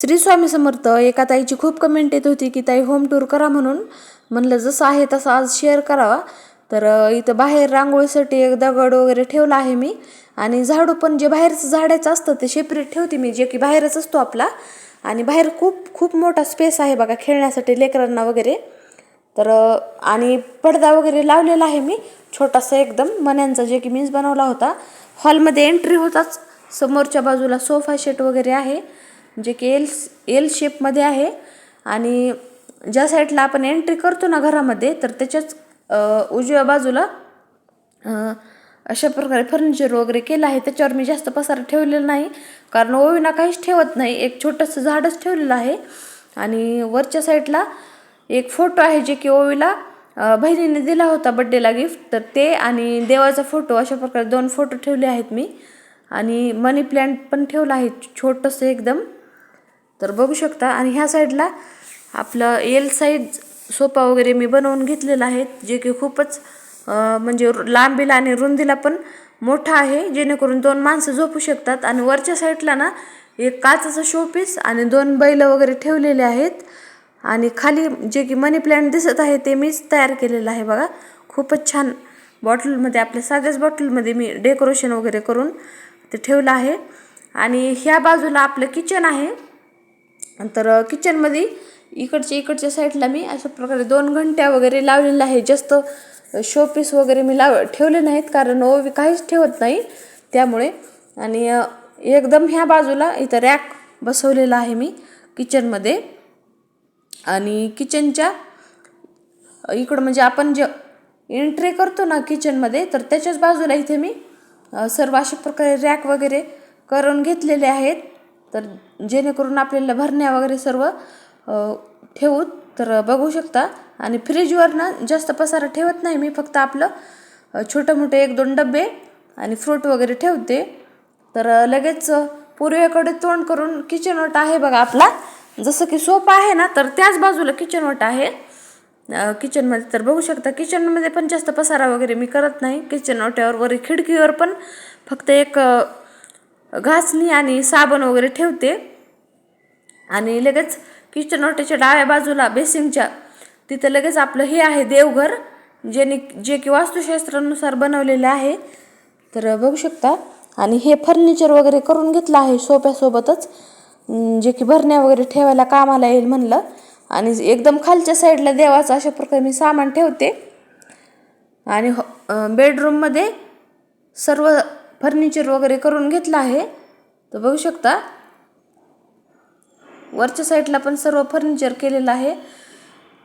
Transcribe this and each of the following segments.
श्री स्वामी समर्थ. एका ताईची खूप कमेंट येत होती की ताई होम टूर करा म्हणून. म्हणलं जसं आहे तसं आज शेअर करावा. तर इथं बाहेर रांगोळीसाठी एक दगड वगैरे ठेवला आहे मी. आणि झाडू पण जे बाहेरचं झाडायचं असतं ते सेपरेट ठेवते मी, जे की बाहेरच असतो आपला. आणि बाहेर खूप खूप मोठा स्पेस आहे बघा खेळण्यासाठी लेकरांना वगैरे. तर आणि पडदा वगैरे लावलेला आहे मी छोटासा एकदम मण्यांचा, जे की मीच बनवला होता. हॉलमध्ये एंट्री होताच समोरच्या बाजूला सोफा सेट वगैरे आहे, जे की एल शेपमध्ये आहे. आणि ज्या साईडला आपण एंट्री करतो ना घरामध्ये, तर त्याच्याच उजव्या बाजूला अशा प्रकारे फर्निचर वगैरे केलं आहे. त्याच्यावर मी जास्त पसारा ठेवलेला नाही, कारण ओवीना काहीच ठेवत नाही. एक छोटंसं झाडच ठेवलेलं आहे. आणि वरच्या साईडला एक फोटो आहे, जे की ओवीला बहिणीने दिला होता बड्डेला गिफ्ट. तर ते आणि देवाचा फोटो, अशा प्रकारे 2 फोटो ठेवले आहेत मी. आणि मनी प्लॅन्ट पण ठेवला आहे छोटंसं एकदम, तर बघू शकता. आणि ह्या साईडला आपलं एल साईज सोफा वगैरे मी बनवून घेतलेला आहे, जे की खूपच म्हणजे लांबीला आणि रुंदीला पण मोठा आहे, जेणेकरून 2 माणसं झोपू शकतात. आणि वरच्या साईडला ना एक काचेचा शोपीस आणि 2 बैल वगैरे ठेवलेले आहेत. आणि खाली जे की मनी प्लॅन्ट दिसत आहे ते मीच तयार केलेलं आहे बघा. खूपच छान बॉटलमध्ये, आपल्या साध्याच बॉटलमध्ये मी डेकोरेशन वगैरे करून ते ठेवलं आहे. आणि ह्या बाजूला आपलं किचन आहे. तर किचनमध्ये इकडच्या साईडला मी अशा प्रकारे 2 घंट्या वगैरे लावलेल्या आहे. जास्त शोपीस वगैरे मी ठेवले नाहीत, कारण ओवी काहीच ठेवत नाही त्यामुळे. आणि एकदम ह्या बाजूला इथं रॅक बसवलेला आहे मी किचनमध्ये. आणि किचनच्या इकडं म्हणजे आपण जे एंट्री करतो ना किचनमध्ये, तर त्याच्याच बाजूला इथे मी सर्व अशा प्रकारे रॅक वगैरे करून घेतलेले आहेत. तर जेणेकरून आपल्याला भरण्या वगैरे सर्व ठेवूत. तर बघू शकता. आणि फ्रीजवर ना जास्त पसारा ठेवत नाही मी, फक्त आपलं छोटं मोठे 1-2 डबे आणि फ्रूट वगैरे ठेवते. तर लगेच पूर्वेकडे तोंड करून किचन ओटा आहे बघा आपला. जसं की सोफा आहे ना, तर त्याच बाजूला किचन ओटा आहे किचनमध्ये. तर बघू शकता किचनमध्ये पण जास्त पसारा वगैरे मी करत नाही. किचन ओट्यावर वरी खिडकीवर पण फक्त एक घासणी आणि साबण वगैरे ठेवते. आणि लगेच किचन ओट्याच्या डाव्या बाजूला बेसिंगच्या तिथं लगेच आपलं हे आहे देवघर, जे की वास्तुशास्त्रानुसार बनवलेले आहे. तर बघू शकता. आणि हे फर्निचर वगैरे करून घेतलं आहे सोफ्यासोबतच, जे की भरण्या वगैरे ठेवायला कामाला येईल म्हणलं. आणि एकदम खालच्या साईडला देवाचं अशा प्रकारे मी सामान ठेवते. आणि बेडरूममध्ये सर्व फर्निचर वगैरे करून घेतलं आहे. तर बघू शकता वरच्या साईडला पण सर्व फर्निचर केलेलं आहे.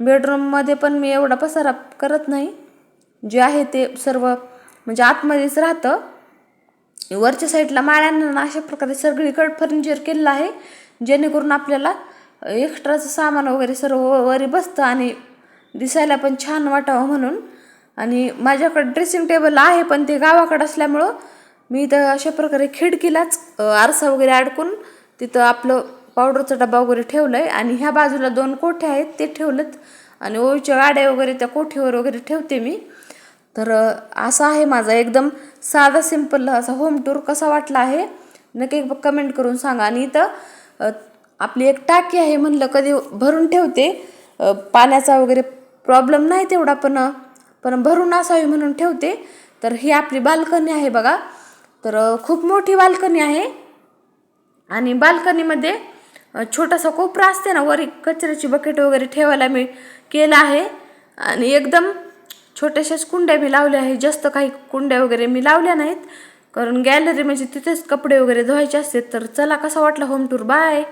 बेडरूममध्ये पण मी एवढा पसारा करत नाही, जे आहे ते सर्व म्हणजे आतमध्येच राहतं. वरच्या साईडला माळ्यांना अशा प्रकारे सगळीकडे फर्निचर केलेलं आहे, जेणेकरून आपल्याला एक्स्ट्राचं सामान वगैरे सर्व वरी बसतं आणि दिसायला पण छान वाटावं म्हणून. आणि माझ्याकडे ड्रेसिंग टेबल आहे, पण ते गावाकडे असल्यामुळं मी इथं अशा प्रकारे खिडकीलाच आरसा वगैरे अडकून तिथं आपलं पावडरचा डबा वगैरे ठेवलं आहे. आणि ह्या बाजूला 2 कोठ्या आहेत ते ठेवलेत. आणि ओवीच्या गाड्या वगैरे त्या कोठीवर वगैरे ठेवते मी. तर असा आहे माझा एकदम साधा सिंपल असा होम टूर. कसा वाटला आहे नक्की कमेंट करून सांगा. आणि इथं आपली एक टाकी आहे, म्हणलं कधी भरून ठेवते. पाण्याचा वगैरे प्रॉब्लेम नाही तेवढा, पण भरून असावी म्हणून ठेवते. तर ही आपली बाल्कनी आहे बघा. तर खूप मोठी बाल्कनी आहे. आणि बाल्कनीमध्ये छोटासा कोपरा असते ना, वरी कचऱ्याची बकेट वगैरे ठेवायला मी केलं आहे. आणि एकदम छोट्याशाच कुंड्या मी लावल्या आहे. जास्त काही कुंड्या वगैरे मी लावल्या नाहीत, कारण गॅलरी म्हणजे तिथेच कपडे वगैरे धुवायचे असते. तर चला, कसा वाटला होम टूर. बाय.